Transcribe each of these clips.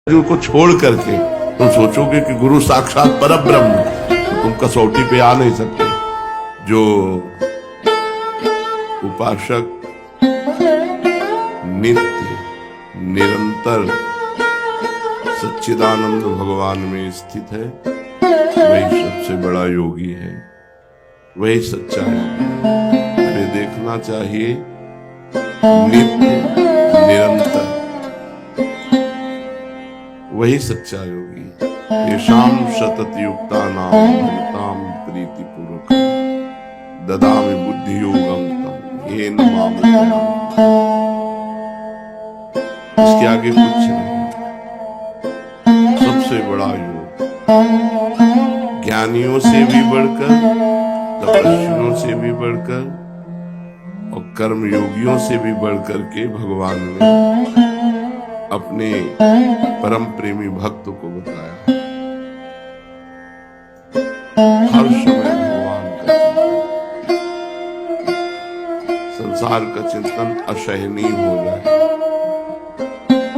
गुरु को छोड़ करके तुम सोचोगे कि गुरु साक्षात परब्रह्म, तो तुम कसौटी पे आ नहीं सकते। जो उपासक नित्य निरंतर सच्चिदानंद भगवान में स्थित है, वही सबसे बड़ा योगी है, वही सच्चा योगी है। हमें देखना चाहिए नित्य निरंतर वही सच्चा योगी। येषाम सतत युक्ता नाम भजताम प्रीति पूर्वक ददामि बुद्धि योगम तम येन माम उपयान्ति। इसके आगे कुछ नहीं, सबसे बड़ा योग। ज्ञानियों से भी बढ़कर, तपस्वियों से भी बढ़कर और कर्म योगियों से भी बढ़कर के भगवान ने अपने परम प्रेमी भक्त को बताया। हर समय भगवान का चिंतन, संसार का चिंतन असहनीय हो जाए,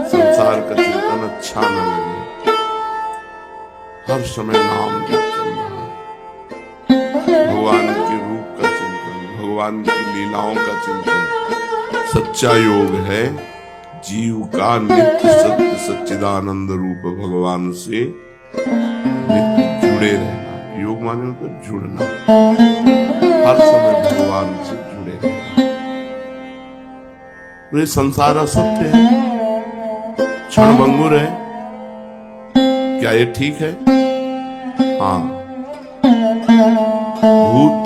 संसार का चिंतन अच्छा न लगे, हर समय नाम जप चल रहा है, भगवान के रूप का चिंतन, भगवान की लीलाओं का चिंतन। सच्चा योग है जीव का नित्य सत्य सच्चिदानंद रूप भगवान से नित्य जुड़े रहना। योग माने तो जुड़ना, हर समय भगवान से जुड़े रहना। तो ये संसार असत्य है, क्षणभंगुर है, क्या ये ठीक है? हाँ, भूत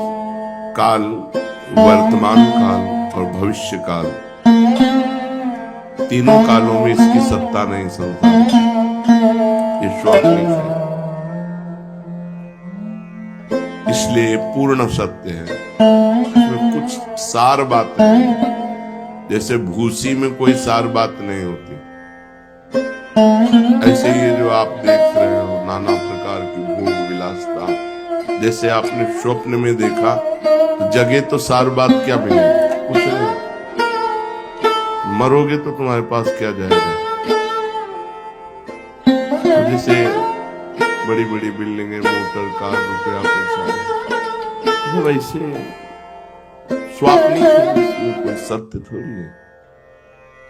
काल, वर्तमान काल और भविष्य काल, तीनों कालों में इसकी सत्ता नहीं। संसार ये स्वाभाविक है, इसलिए पूर्ण सत्य है, इसमें कुछ सार बात नहीं। जैसे भूसी में कोई सार बात नहीं होती, ऐसे ही जो आप देख रहे हो नाना प्रकार की भोग विलासता, जैसे आपने स्वप्न में देखा तो जगह तो सार बात क्या मिलेगी? कुछ नहीं। मरोगे तो तुम्हारे पास क्या जाएगा? जैसे बड़ी बड़ी बिल्डिंगें, मोटर, कार, रुपया, पैसा, वैसे स्वाप्निक है, इसमें कोई सत्य थोड़ी है।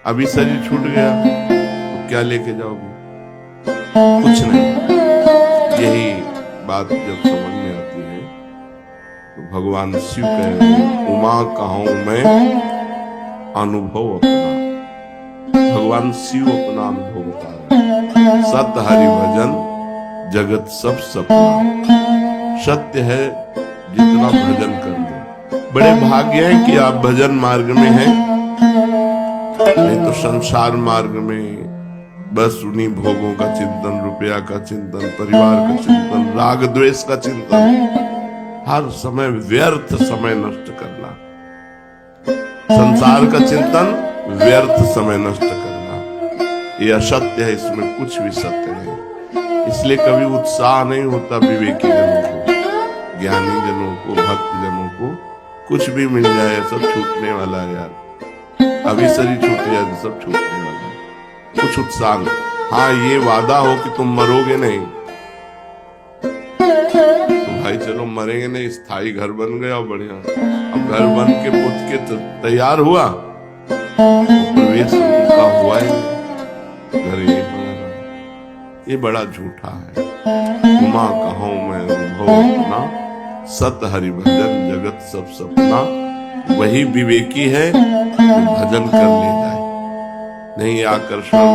अभी शरीर छूट गया तो क्या लेके जाओगे? कुछ नहीं। यही बात जब समझ में आती है तो भगवान शिव कह रहे हैं, उमा कहूं मैं अनुभव अपना। भगवान शिव अपना अनुभव बता रहे। सत हरि भजन जगत सब सपना। सत्य है जितना भजन कर लो। बड़े भाग्य हैं कि आप भजन मार्ग में हैं, नहीं तो संसार मार्ग में बस उन्हीं भोगों का चिंतन, रुपया का चिंतन, परिवार का चिंतन, राग द्वेष का चिंतन, हर समय व्यर्थ समय नष्ट करना। संसार का चिंतन, व्यर्थ समय नष्ट करना, ये असत्य है, इसमें कुछ भी सत्य नहीं। इसलिए कभी उत्साह नहीं होता विवेकी जनों को, ज्ञानी जनों को, भक्त जनों को। कुछ भी मिल जाए सब छूटने वाला है यार, अभी शरीर छूट जाए तो सब छूटने वाला है, कुछ उत्साह नहीं। हाँ, ये वादा हो कि तुम मरोगे नहीं, तो भाई चलो मरेंगे नहीं, स्थायी घर बन गया बढ़िया। अब घर बन के पुत के तैयार हुआ, प्रवेश उनका हुआ ही नहीं, घर यही बना रहा। ये बड़ा झूठा है। उमा कहूं मैं अनुभव अपना, सत हरि भजन जगत सब सपना। वही विवेकी है जो भजन कर ले जाए, नहीं आकर्षण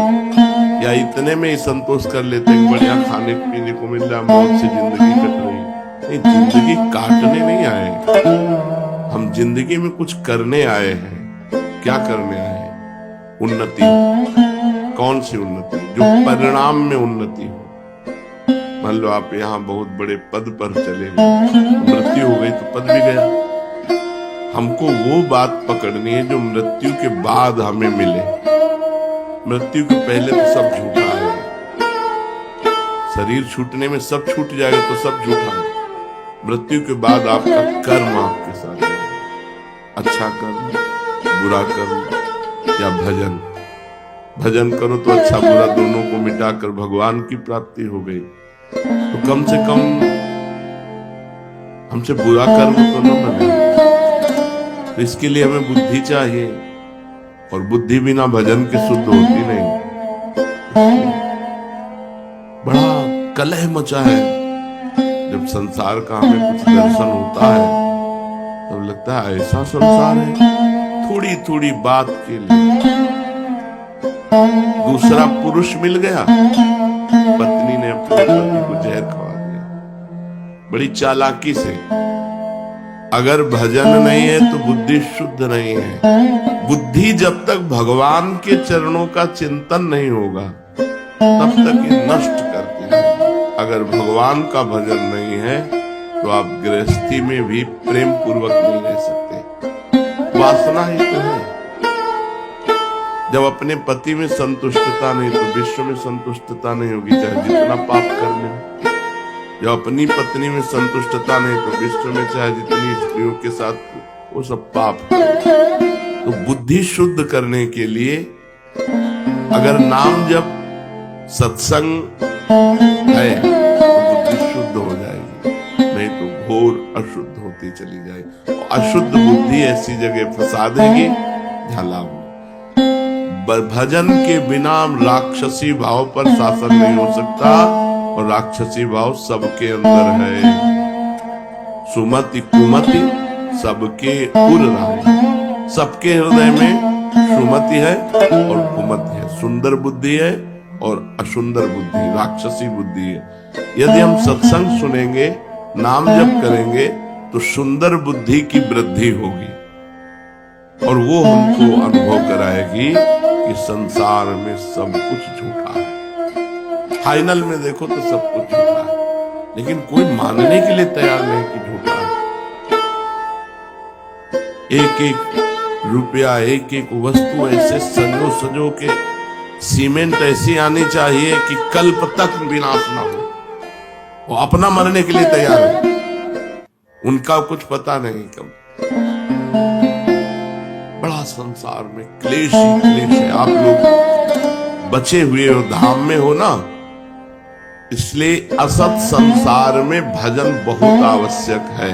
या इतने में ही संतोष कर लेते हैं, बढ़िया खाने पीने को मिल रहा, मौत से जिंदगी कट रही। नहीं, जिंदगी काटने नहीं आए हम, जिंदगी में कुछ करने आए हैं। क्या करने आए हैं? उन्नति। कौन सी उन्नति? जो परिणाम में उन्नति हो। मान लो आप यहाँ बहुत बड़े पद पर चले गए, मृत्यु हो गई तो पद भी गया। हमको वो बात पकड़नी है जो मृत्यु के बाद हमें मिले। मृत्यु के पहले तो सब झूठा है। शरीर छूटने में सब छूट जाएगा तो सब झूठा है। मृत्यु के बाद आपका कर्म आपके साथ है, अच्छा कर्म, बुरा कर्म या भजन, भजन करो तो अच्छा बुरा दोनों को मिटाकर भगवान की प्राप्ति हो गई। तो कम से कम हमसे बुरा कर्म तो न बने। तो इसके लिए हमें बुद्धि चाहिए, और बुद्धि बिना भजन के शुद्ध होती नहीं। बड़ा कलह मचा है जब संसार का हमें कुछ दर्शन होता है, तब लगता है ऐसा संसार है। थोड़ी थोड़ी बात के लिए दूसरा पुरुष मिल गया, पत्नी ने अपने पति को जहर खवा दिया बड़ी चालाकी से। अगर भजन नहीं है तो बुद्धि शुद्ध नहीं है। बुद्धि जब तक भगवान के चरणों का चिंतन नहीं होगा तब तक ये नष्ट करती है। अगर भगवान का भजन नहीं है तो आप गृहस्थी में भी प्रेम पूर्वक नहीं रह सकते। वासना ही तो है। जब अपने पति में संतुष्टता नहीं तो विश्व में संतुष्टता नहीं होगी, चाहे जितना पाप कर ले। जब अपनी पत्नी में संतुष्टता नहीं तो विश्व में चाहे जितनी स्त्रियों के साथ वो सब पाप। तो बुद्धि शुद्ध करने के लिए अगर नाम जब सत्संग है तो बुद्धि शुद्ध हो जाएगी, नहीं तो घोर अशुद्ध होती चली जाएगी। अशुद्ध बुद्धि ऐसी जगह फंसा देगी जहां लाभ नहीं। भजन के बिना राक्षसी भाव पर शासन नहीं हो सकता, और राक्षसी भाव सबके अंदर है। सुमति कुमति सबके उर रहा है। सबके हृदय में सुमति है और कुमति है। सुंदर बुद्धि है और असुंदर बुद्धि, राक्षसी बुद्धि है। यदि हम सत्संग सुनेंगे, नाम जप करेंगे तो सुंदर बुद्धि की वृद्धि होगी, और वो हमको अनुभव कराएगी कि संसार में सब कुछ झूठा है। फाइनल में देखो तो सब कुछ झूठा है, लेकिन कोई मानने के लिए तैयार नहीं कि झूठा है। एक एक रुपया, एक एक वस्तु ऐसे सजो सजो के, सीमेंट ऐसी आनी चाहिए कि कल्प तक विनाश ना हो। वो अपना मरने के लिए तैयार है, उनका कुछ पता नहीं कब। बड़ा संसार में क्लेश ही क्लेश है। आप लोग बचे हुए हो, धाम में हो ना, इसलिए असत संसार में भजन बहुत आवश्यक है,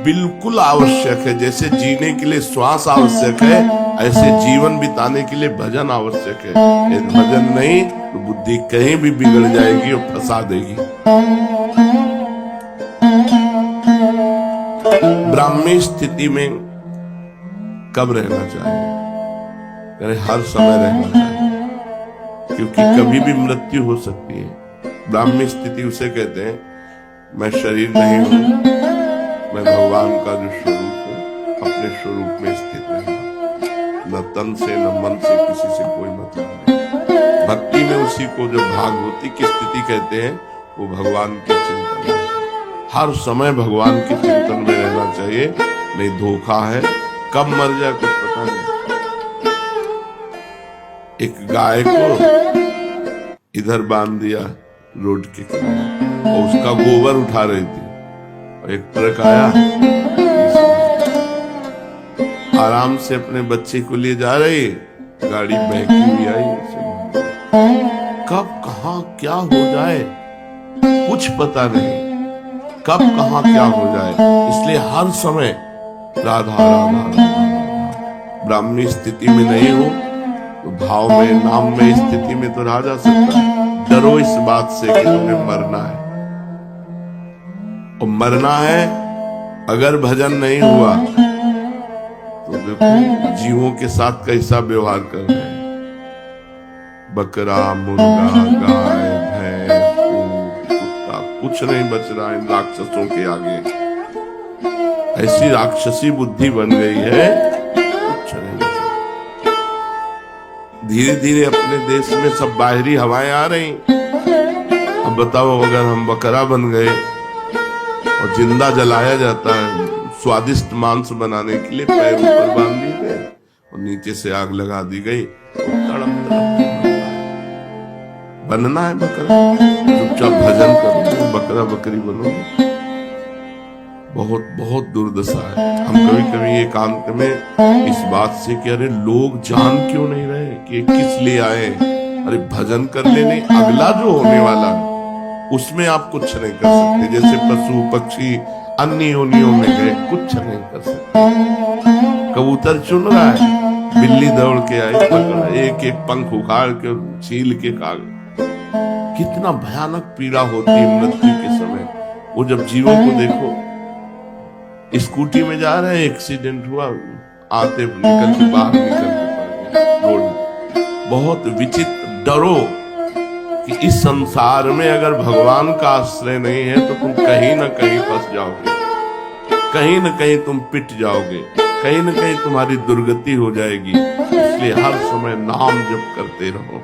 बिल्कुल आवश्यक है। जैसे जीने के लिए श्वास आवश्यक है, ऐसे जीवन बिताने के लिए भजन आवश्यक है। यदि भजन नहीं तो बुद्धि कहीं भी बिगड़ जाएगी और फंसा देगी। ब्राह्मी स्थिति में कब रहना चाहिए? अरे हर समय रहना चाहिए, क्योंकि कभी भी मृत्यु हो सकती है। ब्राह्मी स्थिति उसे कहते हैं, मैं शरीर नहीं हूं, मैं भगवान का जो स्वरूप हूं, अपने स्वरूप में स्थित रहना। न तन से न मन से किसी से कोई मतलब नहीं। भक्ति में उसी को जो भागवती की स्थिति कहते हैं, वो भगवान के चिंतन में। हर समय भगवान के चिंतन में रहना चाहिए, नहीं धोखा है। कब मर जाए कुछ पता नहीं। एक गाय को इधर बांध दिया रोड के किनारे, और उसका गोबर उठा रही थी, और एक ट्रक आया, आराम से अपने बच्चे को लिए जा रही, गाड़ी बहकी हुई आई। कब कहां क्या हो जाए कुछ पता नहीं, कब कहां क्या हो जाए। इसलिए हर समय राधा राधा राधा। ब्राह्मी स्थिति में नहीं हो तो भाव में, नाम में, स्थिति में तो रहा जा सकता है। डरो इस बात से कि तुम्हें मरना है, और मरना है अगर भजन नहीं हुआ तो देखो जीवों के साथ कैसा व्यवहार कर रहे हैं। बकरा, मुर्गा, गाय, भैंस, ऊंट, कुत्ता, कुछ नहीं बच रहा इन राक्षसों के आगे। ऐसी राक्षसी बुद्धि बन गई है, कुछ नहीं बच रहा। धीरे धीरे अपने देश में सब बाहरी हवाएं आ रही। अब बताओ, अगर हम बकरा बन गए और जिंदा जलाया जाता है, स्वादिष्ट मांस बनाने के लिए पैर ऊपर बांध दिए गए और नीचे से आग लगा दी गई, तड़प तड़प बनना है बकरा। चुपचाप भजन करो, बकरा बकरी बनोगे। बहुत बहुत दुर्दशा है। हम कभी कभी एकांत में इस बात से कि अरे लोग जान क्यों नहीं रहे कि किस लिए आए, अरे भजन करने नहीं, अगला जो होने वाला है उसमें आप कुछ नहीं कर सकते। जैसे पशु पक्षी अन्य योनियों में गए, कुछ नहीं कर सकते। कबूतर चुन रहा है, बिल्ली दौड़ के आई, पकड़ा, एक एक पंख उखाड़ के छील के खा गई। कितना भयानक पीड़ा होती है मृत्यु के समय। वो जब जीवों को देखो, स्कूटी में जा रहे हैं, एक्सीडेंट हुआ, आते निकल के बाहर निकल के पड़ गए रोड। बहुत विचित्र। डरो कि इस संसार में अगर भगवान का आश्रय नहीं है तो तुम कहीं ना कहीं फंस जाओगे, कहीं ना कहीं तुम पिट जाओगे, कहीं ना कहीं तुम्हारी दुर्गति हो जाएगी। इसलिए हर समय नाम जप करते रहो।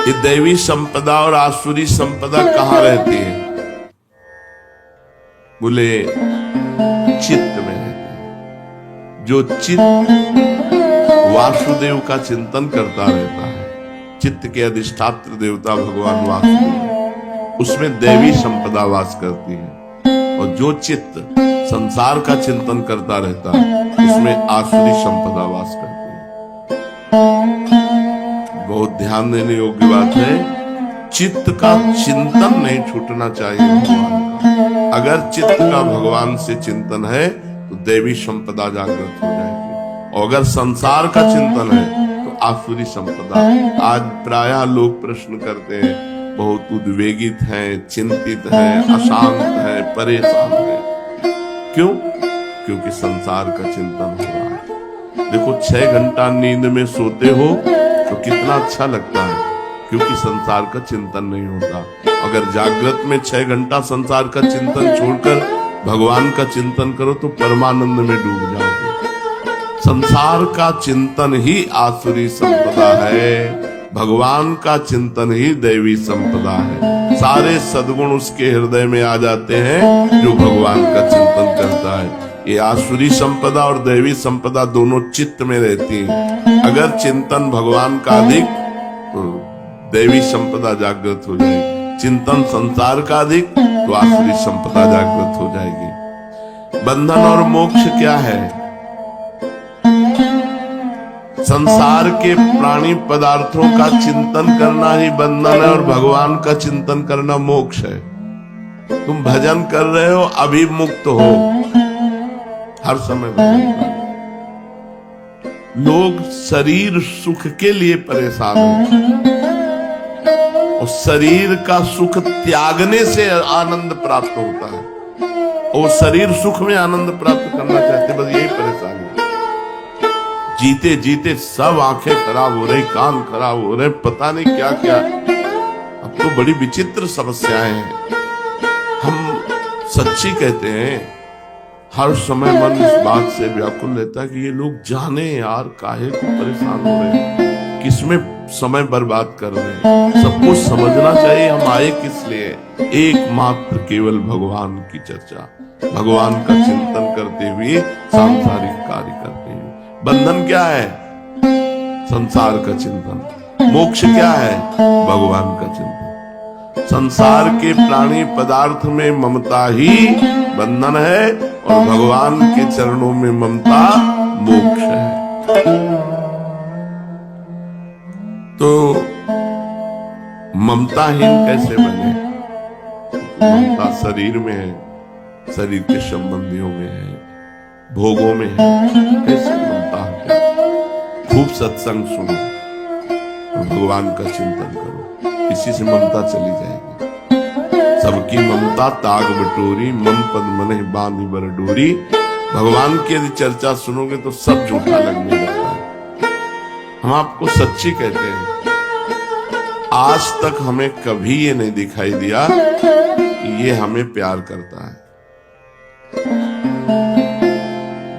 ये दैवी संपदा और आसुरी संपदा कहाँ रहती है? बोले चित्त में रहती है। जो चित्त वासुदेव का चिंतन करता रहता है, चित्त के अधिष्ठात्र देवता भगवान वासुदेव, उसमें दैवी संपदा वास करती है। और जो चित्त संसार का चिंतन करता रहता है, उसमें आसुरी संपदा वास करती है। बहुत ध्यान देने योग्य बात है। चित्त का चिंतन नहीं छूटना चाहिए भगवान का। अगर चित्त का भगवान से चिंतन है तो दैवी संपदा जागृत हो जाएगी, और अगर संसार का चिंतन है तो आसुरी संपदा। आज प्रायः लोग प्रश्न करते हैं, बहुत उद्वेगित हैं, चिंतित हैं, अशांत हैं, परेशान हैं। क्यों? क्योंकि संसार का चिंतन हो रहा है। देखो 6 घंटा नींद में सोते हो तो कितना अच्छा लगता है, क्योंकि संसार का चिंतन नहीं होता। अगर जागृत में 6 घंटा संसार का चिंतन छोड़कर भगवान का चिंतन करो तो परमानंद में डूब जाओगे। संसार का चिंतन ही आसुरी संपदा है, भगवान का चिंतन ही दैवी संपदा है। सारे सद्गुण उसके हृदय में आ जाते हैं जो भगवान का चिंतन करता है। ये आसुरी संपदा और दैवी संपदा दोनों चित्त में रहती हैं। अगर चिंतन भगवान का अधिक तो दैवी संपदा जागृत हो जाएगी, चिंतन संसार का अधिक तो आसुरी संपदा जागृत हो जाएगी। बंधन और मोक्ष क्या है? संसार के प्राणी पदार्थों का चिंतन करना ही बंधन है, और भगवान का चिंतन करना मोक्ष है। तुम भजन कर रहे हो, अभी मुक्त हो, हर समय भजन कर। लोग शरीर सुख के लिए परेशान हैं, और शरीर का सुख त्यागने से आनंद प्राप्त होता है, और शरीर सुख में आनंद प्राप्त करना चाहते, बस यही परेशानी है। जीते जीते सब आंखें खराब हो रही, कान खराब हो रहे, पता नहीं क्या क्या। अब तो बड़ी विचित्र समस्याएं हैं। हम सच्ची कहते हैं, हर समय मन इस बात से व्याकुल रहता है कि ये लोग जाने यार काहे को परेशान हो रहे हैं, किसमें समय बर्बाद कर रहे हैं। सब कुछ समझना चाहिए हम आए किस लिए। एकमात्र केवल भगवान की चर्चा, भगवान का चिंतन करते हुए सांसारिक कार्य करते हुए। बंधन क्या है? संसार का चिंतन। मोक्ष क्या है? भगवान का चिंतन। संसार के प्राणी पदार्थ में ममता ही बंधन है, और भगवान के चरणों में ममता मोक्ष है। तो ममताहीन कैसे बने? ममता शरीर में है, शरीर के संबंधियों में है, भोगों में है। कैसे ममता है? खूब सत्संग सुनो, भगवान का चिंतन करो, इसी से ममता चली जाएगी। सबकी ममता ताग बटोरी, मन पद मने बांधी बर डोरी। भगवान की यदि चर्चा सुनोगे तो सब झूठा लगने लगता है। हम आपको सच्ची कहते हैं, आज तक हमें कभी ये नहीं दिखाई दिया कि ये हमें प्यार करता है।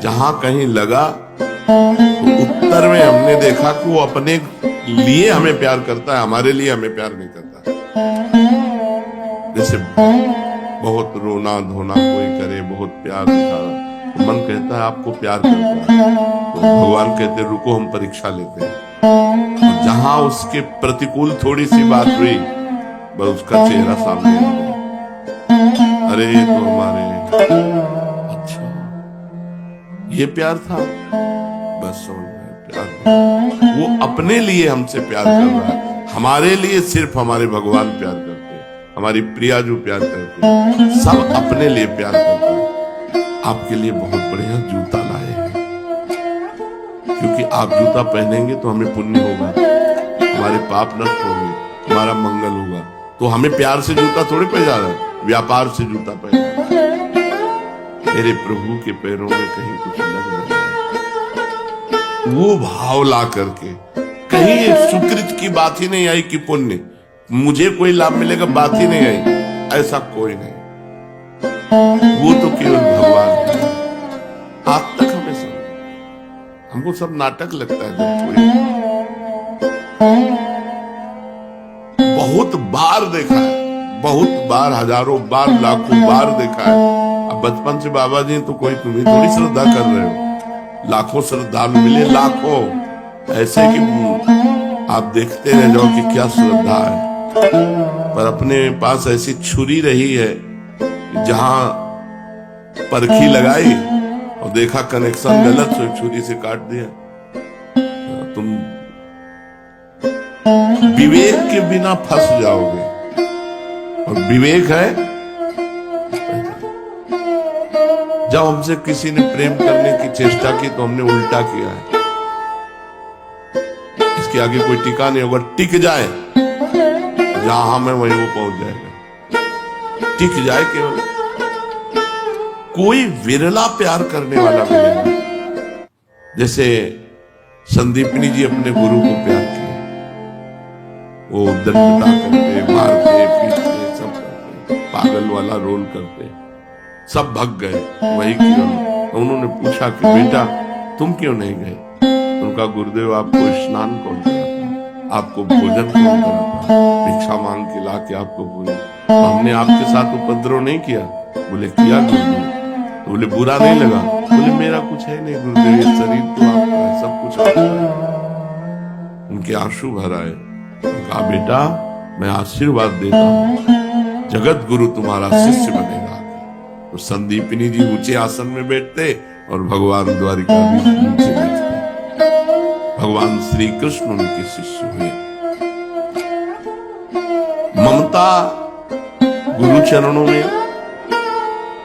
जहां कहीं लगा तो उत्तर में हमने देखा कि वो अपने लिए हमें प्यार करता है, हमारे लिए हमें प्यार नहीं करता। जैसे बहुत रोना धोना कोई करे, बहुत प्यार दिखा, तो मन कहता है आपको प्यार करता है, तो भगवान कहते हैं रुको हम परीक्षा लेते हैं। तो जहां उसके प्रतिकूल थोड़ी सी बात हुई, बस उसका चेहरा सामने आ गया। तुम्हारे तो हमारे। अच्छा, ये प्यार था? बस समझ गए, प्यार नहीं। वो अपने लिए हमसे प्यार कर रहा है, हमारे लिए सिर्फ हमारे भगवान प्यार करते हैं, हमारी प्रिया जो प्यार करती है, सब अपने लिए प्यार करते हैं। आपके लिए बहुत बढ़िया जूता लाए हैं, क्योंकि आप जूता पहनेंगे तो हमें पुण्य होगा, हमारे पाप नष्ट होंगे, हमारा मंगल होगा। तो हमें प्यार से जूता थोड़े पहना रहा है, व्यापार से जूता पहना। मेरे प्रभु के पैरों में कहीं कुछ लग रहा है, वो भाव ला करके। कहीं सुकृत की बात ही नहीं आई कि पुण्य मुझे कोई लाभ मिलेगा, बात ही नहीं आई, ऐसा कोई नहीं। वो तो केवल भगवान है। आज तक हमें सब, हमको सब नाटक लगता है जब कोई, बहुत बार देखा है, बहुत बार, हजारों बार, लाखों बार देखा है। अब बचपन से बाबा जी तो कोई तुम्हें थोड़ी श्रद्धा कर रहे हो, लाखों श्रद्धालु मिले, लाखों, ऐसे कि आप देखते रह जाओ कि क्या श्रद्धा है। पर अपने पास ऐसी छुरी रही है, जहां परखी लगाई और देखा कनेक्शन गलत, तो छुरी से काट दिया। तुम विवेक के बिना फंस जाओगे, और विवेक है, जब हमसे किसी ने प्रेम करने की चेष्टा की तो हमने उल्टा किया है। इसके आगे कोई टिका नहीं होगा, टिक जाए जहां हम है वहीं वो पहुंच जाएगा, टिक जाए केवल। कोई विरला प्यार करने वाला मिलेगा, जैसे संदीपनी जी अपने गुरु को प्यार किया, वो दंडता करते, मारते, पीटते, सब करते, पागल वाला रोल करते, सब भग गए, वही केवल। तो उन्होंने पूछा कि बेटा तुम क्यों नहीं गए? उनका गुरुदेव आपको स्नान कौन कराता, आपको भोजन कौन कराता, भिक्षा मांग के ला के आपको भोजन, तो हमने आपके साथ उपद्रव नहीं किया? बोले किया गुरुदेव। तो बोले बुरा नहीं लगा? बोले मेरा कुछ है नहीं गुरुदेव, ये शरीर तो आपका है, सब कुछ आपका है। उनके आंसू भर आए। कहा बेटा मैं आशीर्वाद देता हूं, जगत गुरु तुम्हारा शिष्य बनेगा। तो संदीपनी जी ऊंचे आसन में बैठते और भगवान द्वारिकाधीश नीचे बैठते। भगवान श्री कृष्ण उनके शिष्य हुए। ममता गुरु चरणों में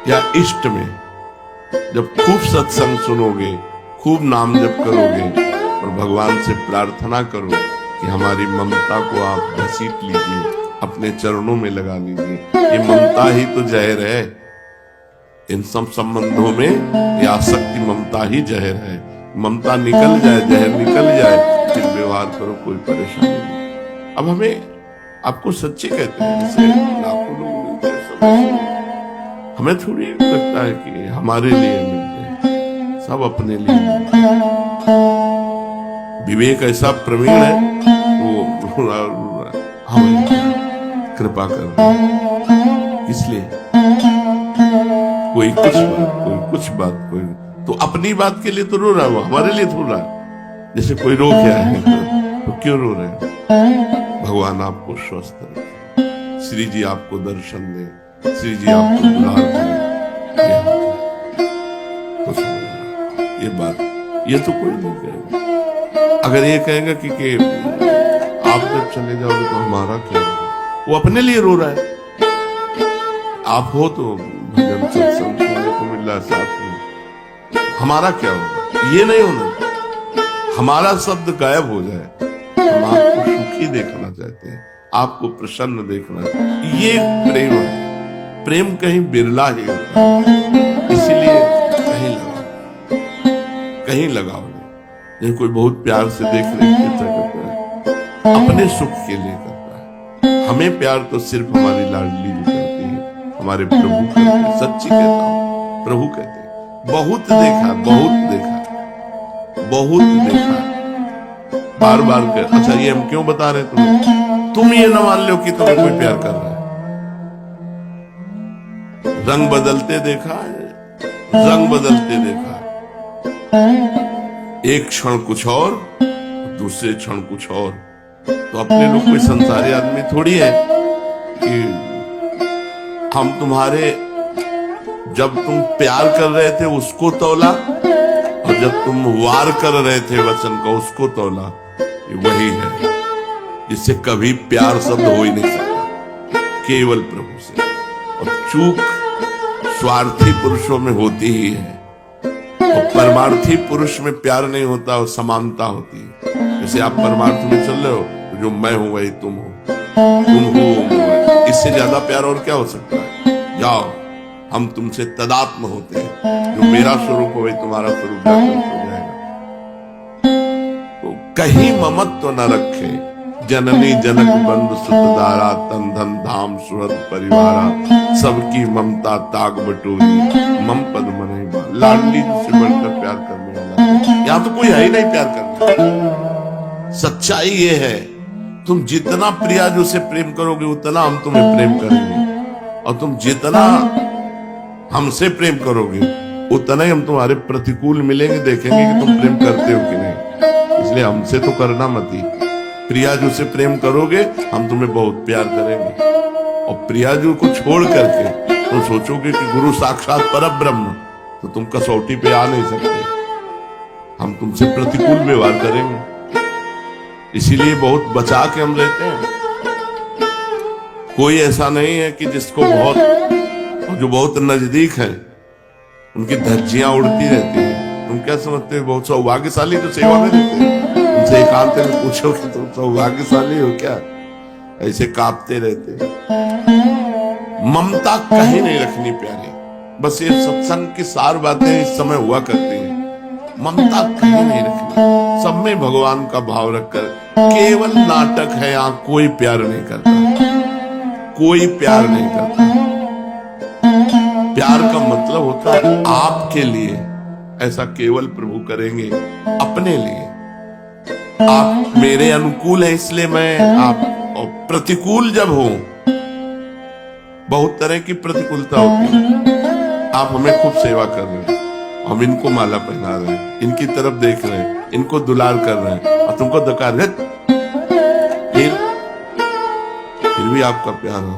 या इष्ट में, जब खूब सत्संग सुनोगे, खूब नाम जप करोगे और भगवान से प्रार्थना करो कि हमारी ममता को आप घसीट लीजिए, अपने चरणों में लगा लीजिए। ये ममता ही तो जहर है। इन सब संबंधों में ये आसक्ति ममता ही जहर है। ममता निकल जाए, जहर निकल जाए, फिर व्यवहार करो, कोई परेशानी नहीं। अब हमें, आपको सच्चे कहते हैं, जैसे लाखों लोग मिलते हैं, हमें थोड़ी लगता है कि हमारे लिए मिलते हैं, सब अपने लिए मिलते हैं। विवेक ऐसा प्रवीण है, वो हमें कृपा कर, इसलिए कोई कुछ बात, कोई कुछ बात, कोई तो अपनी बात के लिए तो रो रहा है, वो हमारे लिए थोड़ा। जैसे कोई रो क्या है तो क्यों रो रहे हैं? भगवान आपको स्वस्थ रखे, श्री जी आपको दर्शन दे, श्री जी आपको दुलार दे। तो ये बात, ये तो कोई नहीं कहेगा। अगर ये कहेगा कि आप जब चले जाओगे तो हमारा क्या होगा, वो अपने लिए रो रहा है। आप हो तो भजन सत्संग सुनने को मिल रहा है साथ में, हमारा क्या होगा? ये नहीं होना, हमारा शब्द गायब हो जाए। हम आपको सुखी देखना चाहते हैं, आपको प्रसन्न देखना, ये प्रेम है। प्रेम कहीं बिरला ही होता है, इसीलिए कहीं लगाओ नहीं। कोई बहुत प्यार से देख रेख करता है, अपने सुख के लिए करता है। हमें प्यार तो सिर्फ हमारी लाडली जो करती है, हमारे प्रभु करते हैं। सच्ची कहता हूँ, प्रभु कहते हैं। बहुत देखा, बहुत देखा, बहुत देखा, बार बार कर। अच्छा ये हम क्यों बता रहे तुम्हें? तुम ये न मान लो कि तुम्हें कोई प्यार कर रहा है। रंग बदलते देखा है, रंग बदलते देखा है। एक क्षण कुछ और, दूसरे क्षण कुछ और। तो अपने लोग कोई संसारी आदमी थोड़ी है कि हम तुम्हारे जब तुम प्यार कर रहे थे उसको तौला, और जब तुम वार कर रहे थे वचन का उसको तौला। ये वही है जिससे कभी प्यार शब्द हो ही नहीं सकता, केवल प्रभु से। और चूक स्वार्थी पुरुषों में होती ही है, और परमार्थी पुरुष में प्यार नहीं होता, और समानता होती है। जैसे आप परमार्थ में चल रहे हो तो जो मैं हूं वही तुम हो, तुम हो, इससे ज्यादा प्यार और क्या हो सकता है। जाओ, हम तुमसे तदात्म होते हैं, जो मेरा स्वरूप हो वही तुम्हारा स्वरूप हो जाएगा। तो कहीं ममत्व न रखे, जननी जनक बंधु सुतदारा, तन धन धाम सुहृद परिवारा, सबकी ममता ताग बटोरी, मम पद मनहि बा। लाडली से बढ़कर प्यार करने वाला यहाँ तो कोई है ही नहीं प्यार करने। सच्चाई ये है, तुम जितना प्रियाजू से प्रेम करोगे उतना हम तुम्हें प्रेम करेंगे, और तुम जितना हमसे प्रेम करोगे उतना ही हम तुम्हारे प्रतिकूल मिलेंगे, देखेंगे कि तुम प्रेम करते हो कि नहीं। इसलिए हमसे तो करना मत ही। प्रियाजू से प्रेम करोगे हम तुम्हें बहुत प्यार करेंगे, और प्रियाजू को छोड़ करके तुम सोचोगे कि गुरु साक्षात परब्रह्म, तो तुम कसौटी पे आ नहीं सकते, हम तुमसे प्रतिकूल व्यवहार करेंगे। इसीलिए बहुत बचा के हम रहते हैं। कोई ऐसा नहीं है कि जिसको बहुत, जो बहुत नजदीक है उनकी धज्जियां उड़ती रहती हैं। तुम क्या समझते हो बहुत सौभाग्यशाली तो सेवा में रहते हैं। उनसे एकांत में पूछो कि तुम सौभाग्यशाली हो क्या, ऐसे कांपते रहते। ममता कहीं नहीं रखनी प्यारे, बस ये सत्संग की सार बातें इस समय हुआ करती हैं। ममता कहीं नहीं रखनी, सब में भगवान का भाव रखकर। केवल नाटक है, यहाँ कोई प्यार नहीं करता, कोई प्यार नहीं करता। प्यार का मतलब होता है आपके लिए, ऐसा केवल प्रभु करेंगे अपने लिए। आप मेरे अनुकूल है इसलिए मैं आप, और प्रतिकूल जब हो, बहुत तरह की प्रतिकूलता होती है। आप हमें खूब सेवा कर रहे हैं, हम इनको माला पहना रहे हैं, इनकी तरफ देख रहे हैं, इनको दुलार कर रहे हैं, और तुमको धकार है, फिर भी आपका प्यार हो।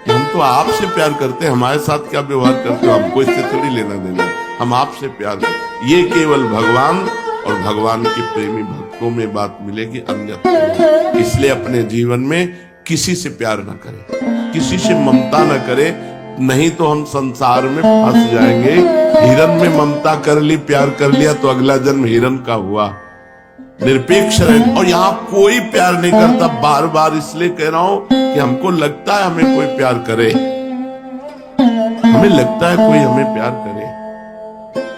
हम तो आपसे प्यार करते हैं, हमारे साथ क्या व्यवहार करते हो हमको इससे थोड़ी लेना देना, हम आपसे प्यार करते। ये केवल भगवान और भगवान के प्रेमी भक्तों में बात मिलेगी, अन्यथा। इसलिए अपने जीवन में किसी से प्यार न करें, किसी से ममता न करें, नहीं तो हम संसार में फंस जाएंगे। हिरन में ममता कर ली, प्यार कर लिया, तो अगला जन्म हिरन का हुआ। निरपेक्ष रहे। और यहाँ कोई प्यार नहीं करता, बार बार इसलिए कह रहा हूं कि हमको लगता है हमें कोई प्यार करे, हमें लगता है कोई हमें प्यार करे,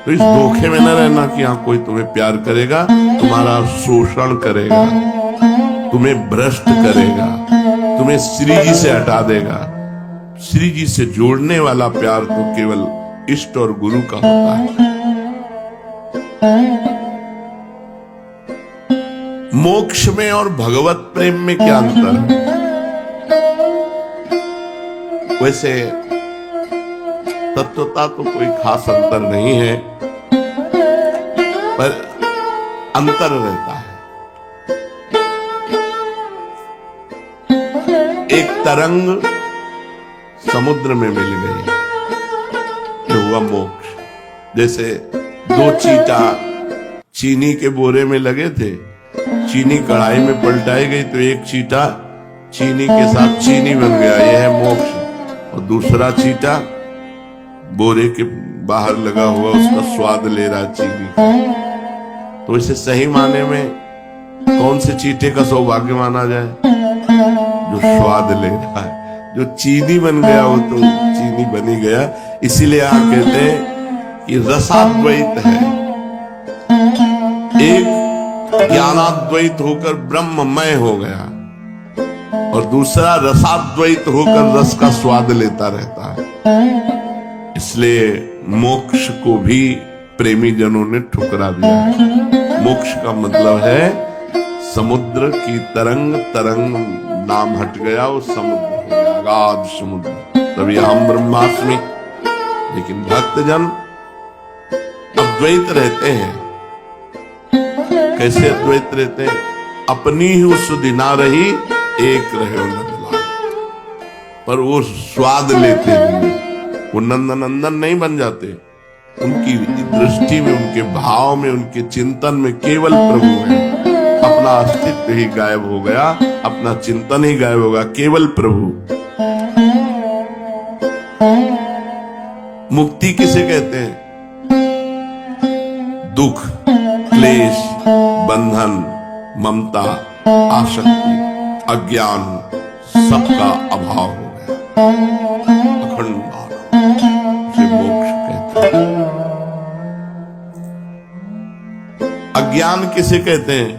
तो इस धोखे में न रहना कि यहाँ कोई तुम्हें प्यार करेगा, तुम्हारा शोषण करेगा, तुम्हें भ्रष्ट करेगा, तुम्हें श्री जी से हटा देगा। श्री जी से जोड़ने वाला प्यार तो केवल इष्ट और गुरु का होता है। मोक्ष में और भगवत प्रेम में क्या अंतर है? वैसे तत्वता तो कोई खास अंतर नहीं है, पर अंतर रहता है। एक तरंग समुद्र में मिल गई, ये हुआ मोक्ष। जैसे दो चीटा चीनी के बोरे में लगे थे, चीनी कढ़ाई में पलटाई गई तो एक चीटा चीनी के साथ चीनी बन गया, यह है मोक्ष। और दूसरा चीटा बोरे के बाहर लगा हुआ उसका स्वाद ले रहा चीनी। तो इसे सही माने में कौन से चीटे का सौभाग्य माना जाए? जो स्वाद ले रहा है। जो चीनी बन गया वो तो चीनी बनी गया। इसीलिए आप कहते हैं कि रसाद्वैत है। एक ज्ञानाद्वैत होकर ब्रह्ममय हो गया, और दूसरा रसाद्वैत होकर रस का स्वाद लेता रहता है। इसलिए मोक्ष को भी प्रेमी जनों ने ठुकरा दिया है। मोक्ष का मतलब है समुद्र की तरंग, तरंग नाम हट गया, वो समुद्र हो गया, अगाध समुद्र। तभी हम ब्रह्मास्मि। लेकिन भक्तजन अद्वैत रहते हैं। कैसे अद्वैत रहते हैं? अपनी ही सुधिना रही, एक रहे नंदलाल, पर वो स्वाद लेते हैं। वो नंदनंदन नहीं बन जाते। उनकी दृष्टि में, उनके भाव में, उनके चिंतन में केवल प्रभु है। अपना अस्तित्व ही गायब हो गया, अपना चिंतन ही गायब होगा, केवल प्रभु। मुक्ति किसे कहते हैं? दुख, क्लेश, बंधन, ममता, आसक्ति, अज्ञान सबका अभाव हो गया, अखंड आनंद, उसे मोक्ष कहते हैं। अज्ञान किसे कहते हैं?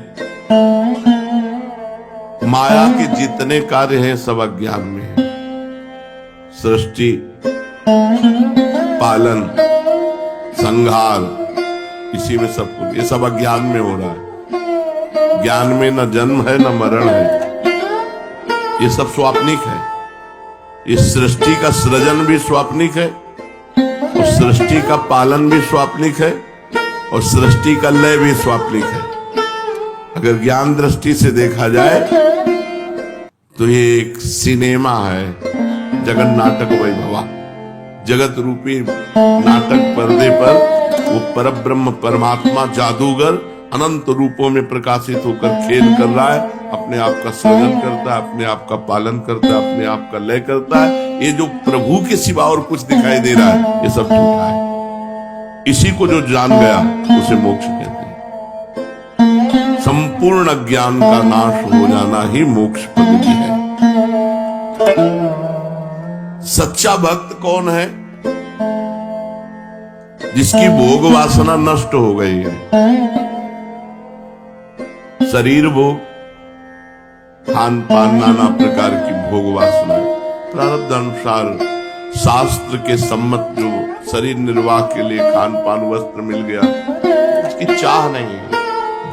माया के जितने कार्य हैं सब अज्ञान में है। सृष्टि, पालन, संहार, इसी में सब कुछ, ये सब अज्ञान में हो रहा है। ज्ञान में न जन्म है न मरण है, ये सब स्वाप्निक है। इस सृष्टि का सृजन भी स्वाप्निक है, और सृष्टि का पालन भी स्वाप्निक है, और सृष्टि का लय भी स्वाप्निक है। अगर ज्ञान दृष्टि से देखा जाए तो ये एक सिनेमा है, जगन नाटक वैभवा। जगत रूपी नाटक पर्दे पर वो परब्रह्म परमात्मा जादूगर अनंत रूपों में प्रकाशित होकर खेल कर रहा है, अपने आप का सृजन करता है, अपने आप का पालन करता है, अपने आप का लय करता है। ये जो प्रभु के सिवा और कुछ दिखाई दे रहा है, ये सब झूठा है। इसी को जो जान गया उसे मोक्ष कहते हैं। संपूर्ण ज्ञान का नाश हो जाना ही मोक्ष पदवी है। सच्चा भक्त कौन है? जिसकी भोग वासना नष्ट हो गई है। शरीर भोग, खान पान, नाना प्रकार की भोग वासना, प्रारब्ध अनुसार शास्त्र के सम्मत जो शरीर निर्वाह के लिए खान पान वस्त्र मिल गया, उसकी चाह नहीं है।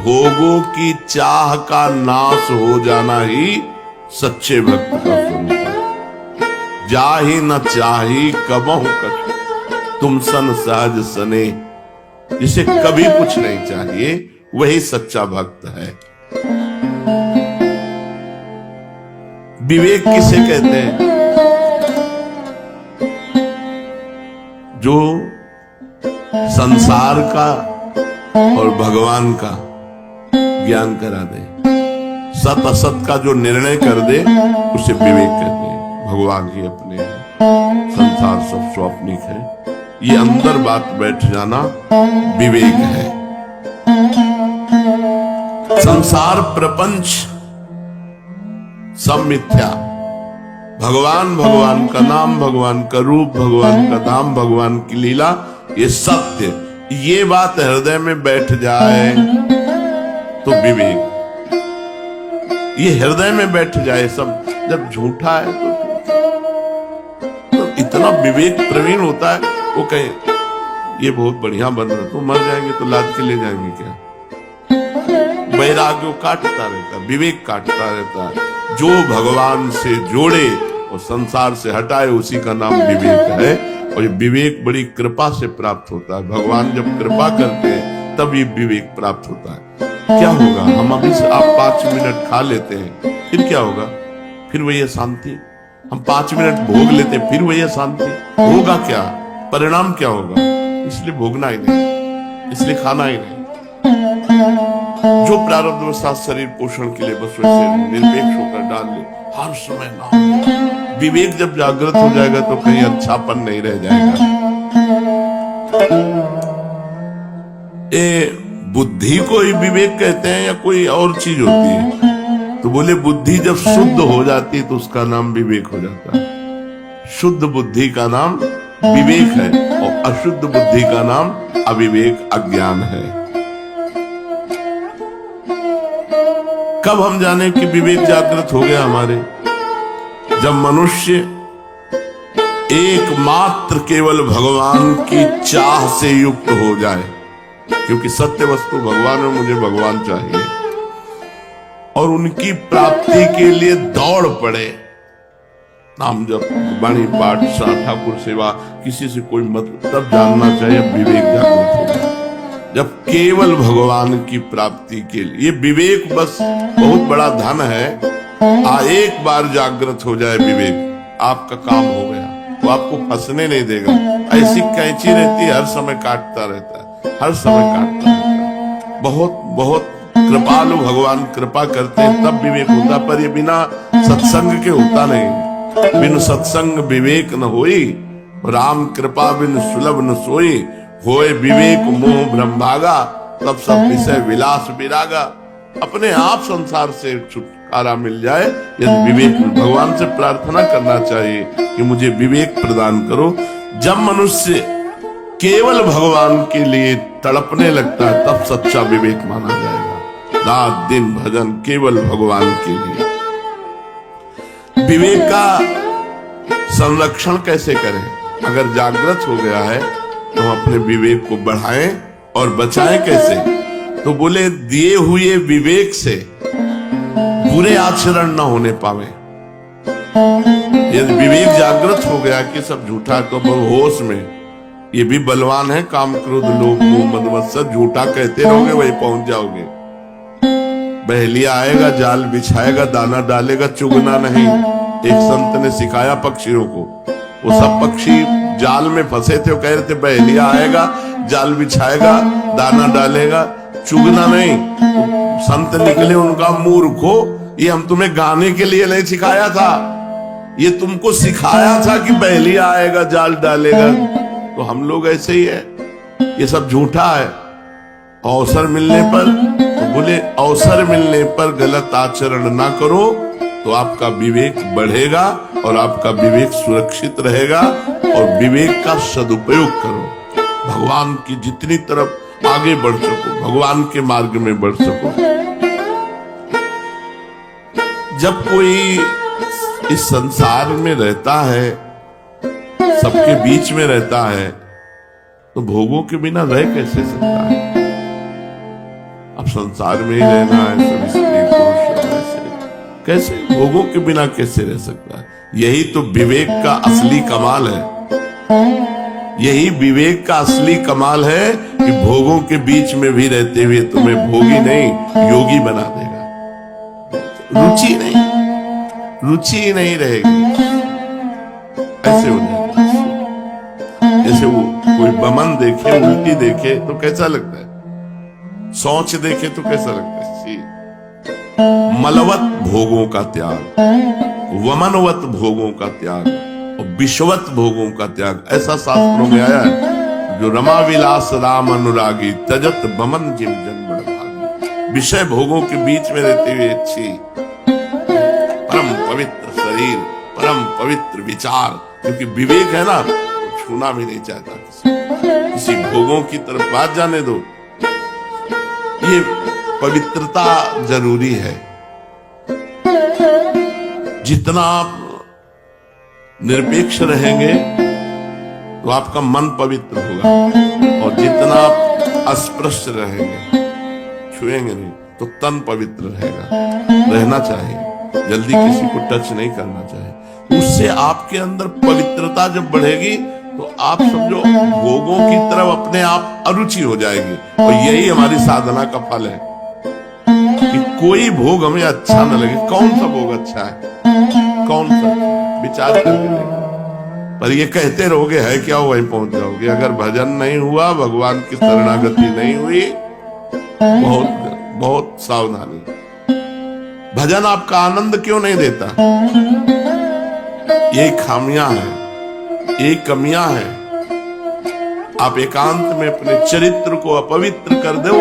भोगों की चाह का नाश हो जाना ही सच्चे भक्त का स्वरूप है। जाहि न चाही कबहु कछु, तुम सन सहज सने। जिसे कभी कुछ नहीं चाहिए वही सच्चा भक्त है। विवेक किसे कहते हैं? जो संसार का और भगवान का ज्ञान करा दे, सत असत का जो निर्णय कर दे, उसे विवेक कहते हैं। भगवान ही अपने हैं, संसार सब स्वाप्निक है, ये अंदर बात बैठ जाना विवेक है। संसार प्रपंच सब मिथ्या। भगवान, भगवान का नाम, भगवान का रूप, भगवान का धाम, भगवान की लीला, ये सत्य। ये बात हृदय में बैठ जाए तो विवेक। ये हृदय में बैठ जाए सब, जब झूठा है तो इतना विवेक प्रवीण होता है। वो कहे ये बहुत बढ़िया बन रहा, तो मर जाएंगे तो लाद के ले जाएंगे क्या? वैराग्य काटता रहता, विवेक काटता रहता है। जो भगवान से जोड़े और संसार से हटाए, उसी का नाम विवेक है। और ये विवेक बड़ी कृपा से प्राप्त होता है। भगवान जब कृपा करते हैं तब ये विवेक प्राप्त होता है। क्या होगा? हम अभी से आप 5 मिनट खा लेते हैं, फिर क्या होगा? फिर वही शांति। हम 5 मिनट भोग लेते हैं, फिर वही शांति। होगा क्या? परिणाम क्या होगा? इसलिए भोगना ही नहीं, इसलिए खाना ही नहीं। जो प्रारब्धवशात शरीर पोषण के लिए बस वैसे निरपेक्ष होकर डाल ले, हर समय नाम। विवेक जब जागृत हो जाएगा तो कहीं अच्छापन नहीं रह जाएगा। ए बुद्धि को ही विवेक कहते हैं या कोई और चीज होती है? तो बोले बुद्धि जब शुद्ध हो जाती है तो उसका नाम विवेक हो जाता है। शुद्ध बुद्धि का नाम विवेक है, और अशुद्ध बुद्धि का नाम अविवेक, अज्ञान है। कब हम जाने कि विवेक जागृत हो गया हमारे? जब मनुष्य एकमात्र केवल भगवान की चाह से युक्त हो जाए। क्योंकि सत्य वस्तु भगवान है, मुझे भगवान चाहिए, और उनकी प्राप्ति के लिए दौड़ पड़े। नाम जप, वाणी पाठ, ठाकुर सेवा, किसी से कोई मतलब, तब जानना चाहिए विवेक जागृत होगा। जब केवल भगवान की प्राप्ति के लिए, विवेक बस बहुत बड़ा धन है। एक बार जागृत हो जाए विवेक, आपका काम हो गया। वो वो आपको फंसने नहीं देगा। ऐसी कैंची रहती है, हर समय काटता रहता है, हर समय काटता रहता है। बहुत बहुत कृपालु भगवान कृपा करते हैं तब विवेक होता, पर ये बिना सत्संग के होता नहीं। बिन सत्संग विवेक न होई, राम कृपा बिन सुलभ न सोई। होए विवेक मोह ब्रह्मभागा, तब सब विषय विलास विरागा। अपने आप संसार से छुटकारा मिल जाए यदि विवेक, भगवान से प्रार्थना करना चाहिए कि मुझे विवेक प्रदान करो। जब मनुष्य केवल भगवान के लिए तड़पने लगता है तब सच्चा विवेक माना जाएगा। रात दिन भजन केवल भगवान के लिए। विवेक का संरक्षण कैसे करें? अगर जागृत हो गया है तो हम अपने विवेक को बढ़ाएं और बचाएं कैसे? तो बोले दिए हुए विवेक से बुरे आचरण न होने पावे। यदि विवेक जागृत हो गया कि सब झूठा है तो होश में, ये भी बलवान है, काम क्रोध लोभ मोह मद मत्सर, झूठा कहते रहोगे वही पहुंच जाओगे। बहेलिया आएगा, जाल बिछाएगा, दाना डालेगा, चुगना नहीं। एक संत ने सिखाया पक्षियों को, वो सब पक्षी जाल में फंसे थे, वो कह रहे थे बहेलिया आएगा, जाल बिछाएगा, दाना डालेगा, चुगना नहीं। तो संत निकले, उनका मूर्खो, ये हम तुम्हें गाने के लिए नहीं सिखाया था, ये तुमको सिखाया था कि बहेलिया आएगा, जाल डालेगा। तो हम लोग ऐसे ही है, ये सब झूठा है। अवसर मिलने पर, तो बोले अवसर मिलने पर गलत आचरण ना करो तो आपका विवेक बढ़ेगा और आपका विवेक सुरक्षित रहेगा। और विवेक का सदुपयोग करो, भगवान की जितनी तरफ आगे बढ़ सको, भगवान के मार्ग में बढ़ सको। जब कोई इस संसार में रहता है, सबके बीच में रहता है, तो भोगों के बिना रह कैसे सकता है? अब संसार में ही रहना है, सब स्त्री पुरुष ऐसे कैसे, भोगों के बिना कैसे रह सकता है? यही तो विवेक का असली कमाल है। यही विवेक का असली कमाल है कि भोगों के बीच में भी रहते हुए तुम्हें भोगी नहीं योगी बना देगा। रुचि नहीं, रुचि नहीं रहेगी। ऐसे हो जाएगा जैसे वो कोई बमन देखे, उल्टी देखे तो कैसा लगता है, सोच देखे तो कैसा लगता है। मलवत भोगों का त्याग, वमनवत भोगों का त्याग और विश्ववत भोगों का त्याग, ऐसा शास्त्रों में आया है। जो रमा विलास राम अनुरागी, तजत बमन जिम जन्म भागी। विषय भोगों के बीच में रहते हुए अच्छी परम पवित्र शरीर, परम पवित्र विचार, क्योंकि विवेक है ना, छूना भी नहीं चाहता किसी भोगों की तरफ। बात जाने दो, ये पवित्रता जरूरी है। जितना आप निरपेक्ष रहेंगे तो आपका मन पवित्र होगा, और जितना आप अस्पृश्य रहेंगे, छुएंगे नहीं, तो तन पवित्र रहेगा। रहना चाहिए, जल्दी किसी को टच नहीं करना चाहिए। उससे आपके अंदर पवित्रता जब बढ़ेगी तो आप समझो भोगों की तरफ अपने आप अरुचि हो जाएगी। और यही हमारी साधना का फल है कि कोई भोग हमें अच्छा न लगे। कौन सा भोग अच्छा है, कौन सा, विचार करके देखो। पर ये कहते रहोगे है क्या, वहीं पहुंच जाओगे। अगर भजन नहीं हुआ, भगवान की शरणागति नहीं हुई, बहुत बहुत सावधानी। भजन आपका आनंद क्यों नहीं देता? ये खामियां हैं, ये कमियां हैं। आप एकांत में अपने चरित्र को अपवित्र कर दो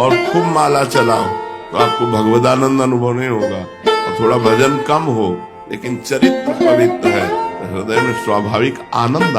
और खूब माला चलाओ तो आपको भगवदानंद अनुभव नहीं होगा। और थोड़ा भजन कम हो लेकिन चरित्र पवित्र है, हृदय में स्वाभाविक आनंद